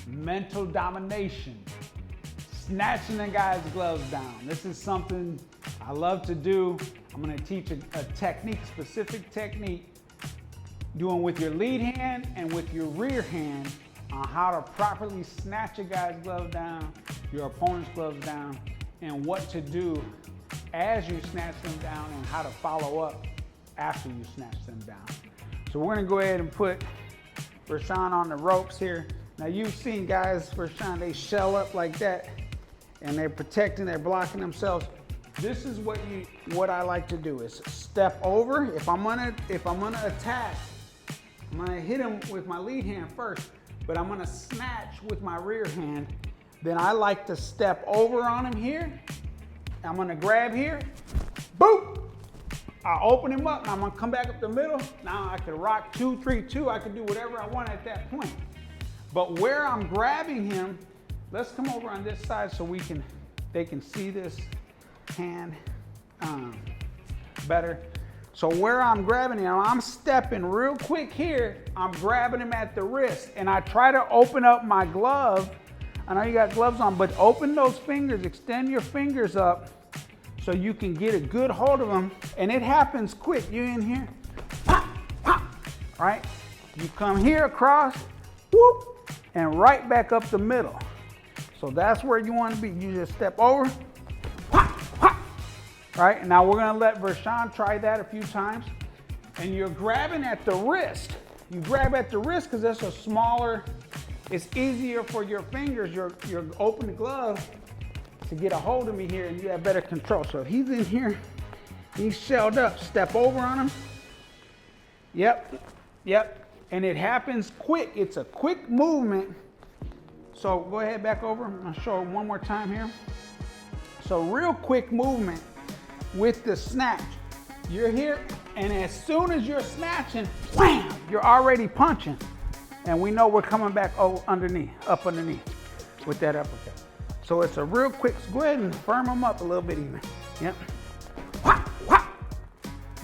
Mental domination, snatching the guy's gloves down. This is something I love to do. I'm going to teach a technique, specific technique, doing with your lead hand and with your rear hand on how to properly snatch a guy's glove down, your opponent's gloves down, and what to do as you snatch them down and how to follow up after you snatch them down. So we're going to go ahead and put Vershawn on the ropes here. Now you've seen guys, Vershawn, they shell up like that and they're protecting, they're blocking themselves. This is what I like to do is step over. If I'm gonna attack, I'm gonna hit him with my lead hand first, but I'm gonna snatch with my rear hand. Then I like to step over on him here. I'm gonna grab here, boop. I'll open him up, and I'm gonna come back up the middle. Now I can rock 2, 3, 2. I can do whatever I want at that point. But where I'm grabbing him, let's come over on this side so they can see this hand better. So where I'm grabbing him, I'm stepping real quick here. I'm grabbing him at the wrist, and I try to open up my glove. I know you got gloves on, but open those fingers, extend your fingers up so you can get a good hold of them. And it happens quick. You in here, pop, pop, right? You come here across, whoop, and right back up the middle. So that's where you want to be. You just step over, pop, pop, right? And now we're gonna let Vershawn try that a few times. And you're grabbing at the wrist. You grab at the wrist because that's a smaller, it's easier for your fingers, your open glove, to get a hold of me here, and you have better control. So if he's in here, he's shelled up, step over on him. Yep, yep. And it happens quick. It's a quick movement. So go ahead, back over. I'm gonna show one more time here. So real quick movement with the snatch. You're here, and as soon as you're snatching, wham, you're already punching. And we know we're coming back up underneath with that uppercut. So it's a real quick, so go ahead and firm them up a little bit even. Yep. Whap, whap.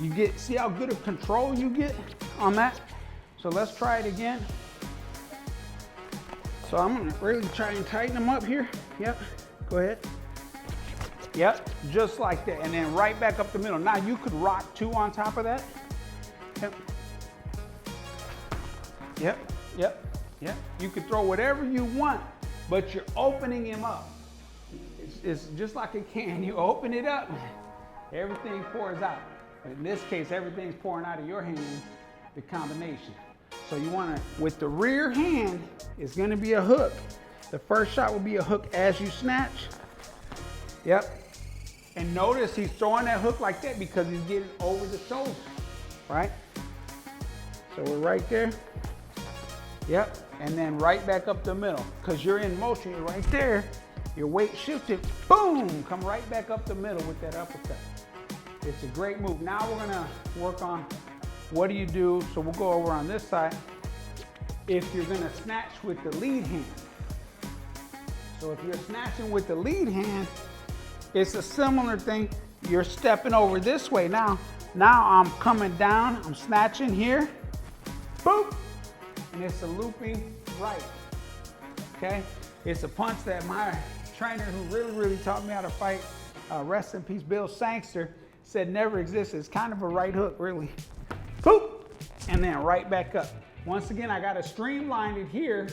You see how good of control you get on that? So let's try it again. So I'm gonna really try and tighten them up here. Yep, go ahead. Yep, just like that. And then right back up the middle. Now you could rock 2 on top of that. Yep. Yep, yep, yep. You could throw whatever you want, but you're opening him up. It's just like a can. You open it up, everything pours out. In this case, everything's pouring out of your hand, the combination. So you wanna, with the rear hand, it's gonna be a hook. The first shot will be a hook as you snatch. Yep. And notice he's throwing that hook like that because he's getting over the shoulder, right? So we're right there. Yep. And then right back up the middle. Because you're in motion, you're right there. Your weight shifted, boom, come right back up the middle with that uppercut. It's a great move. Now we're gonna work on what do you do. So we'll go over on this side. If you're gonna snatch with the lead hand. So if you're snatching with the lead hand, it's a similar thing. You're stepping over this way. Now I'm coming down, I'm snatching here, boop, and it's a looping right, okay? It's a punch that my trainer who really taught me how to fight, rest in peace, Bill Sangster, said never existed. It's kind of a right hook, really. Boop, and then right back up. Once again, I gotta streamline it here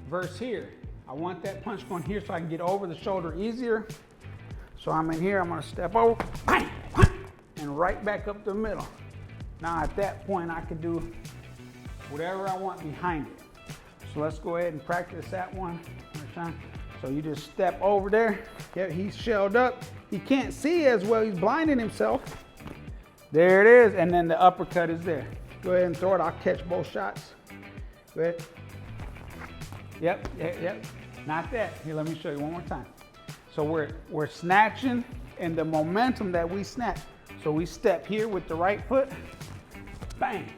versus here. I want that punch going here so I can get over the shoulder easier. So I'm in here, I'm gonna step over, bang, and right back up the middle. Now at that point, I can do whatever I want behind it. So let's go ahead and practice that one. So you just step over there. Yeah, he's shelled up. He can't see as well, he's blinding himself. There it is, and then the uppercut is there. Go ahead and throw it, I'll catch both shots. Go ahead. Yep. Not that. Here, let me show you one more time. So we're snatching, and the momentum that we snatch. So we step here with the right foot, bang,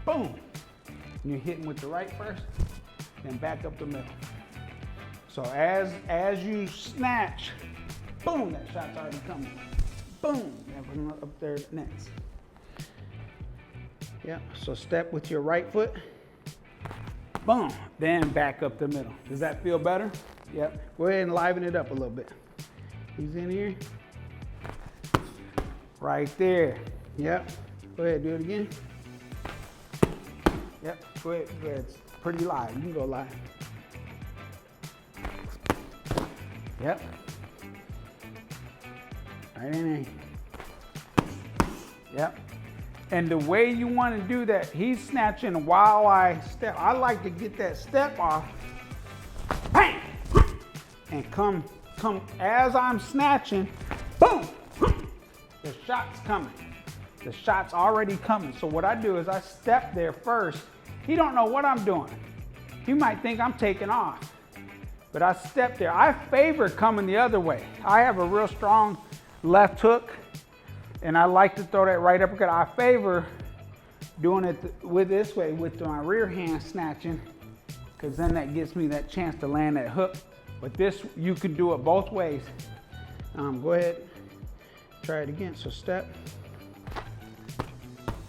boom. And you're hitting with the right first, then back up the middle. So as you snatch, boom, that shot's already coming. Boom, and up there next. Yep, so step with your right foot. Boom, then back up the middle. Does that feel better? Yep, go ahead and liven it up a little bit. He's in here. Right there. Yep, go ahead, do it again. Yep, go ahead, it's pretty live. You can go live. Yep. Right in there. Yep. And the way you want to do that, he's snatching while I step. I like to get that step off. Bang! And come as I'm snatching, boom! The shot's coming. The shot's already coming. So what I do is I step there first. He don't know what I'm doing. He might think I'm taking off. But I step there. I favor coming the other way. I have a real strong left hook, and I like to throw that right uppercut. I favor doing it with this way, with my rear hand snatching, because then that gives me that chance to land that hook. But this, you can do it both ways. Go ahead, try it again. So step.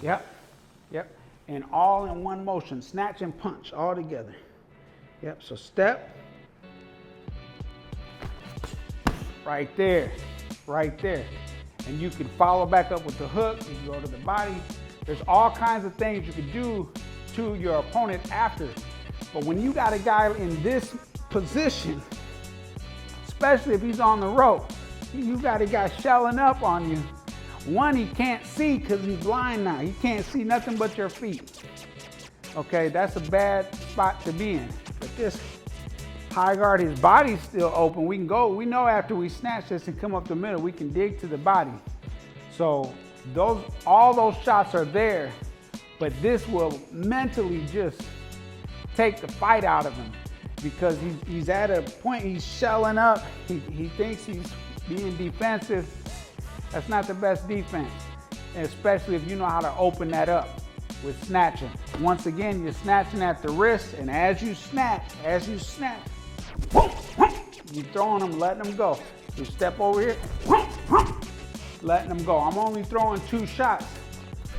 Yep, yep. And all in one motion, snatch and punch all together. Yep, so step. Right there, right there. And you can follow back up with the hook. You can go to the body. There's all kinds of things you can do to your opponent after. But when you got a guy in this position, especially if he's on the rope, you got a guy shelling up on you. One, he can't see because he's blind now. He can't see nothing but your feet. Okay, that's a bad spot to be in. But this high guard, his body's still open. We can go, we know after we snatch this and come up the middle, we can dig to the body. So all those shots are there, but this will mentally just take the fight out of him because he's at a point, he's shelling up. He thinks he's being defensive. That's not the best defense, especially if you know how to open that up with snatching. Once again, you're snatching at the wrist, and as you snatch, you're throwing them, letting them go. You step over here, letting them go. I'm only throwing 2 shots.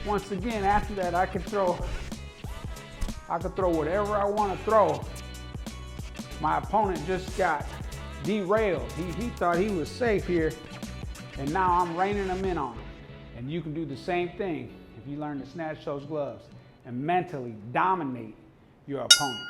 Once again, after that, I can throw whatever I want to throw. My opponent just got derailed. He thought he was safe here, and now I'm reining him in on him. And you can do the same thing if you learn to snatch those gloves and mentally dominate your opponent.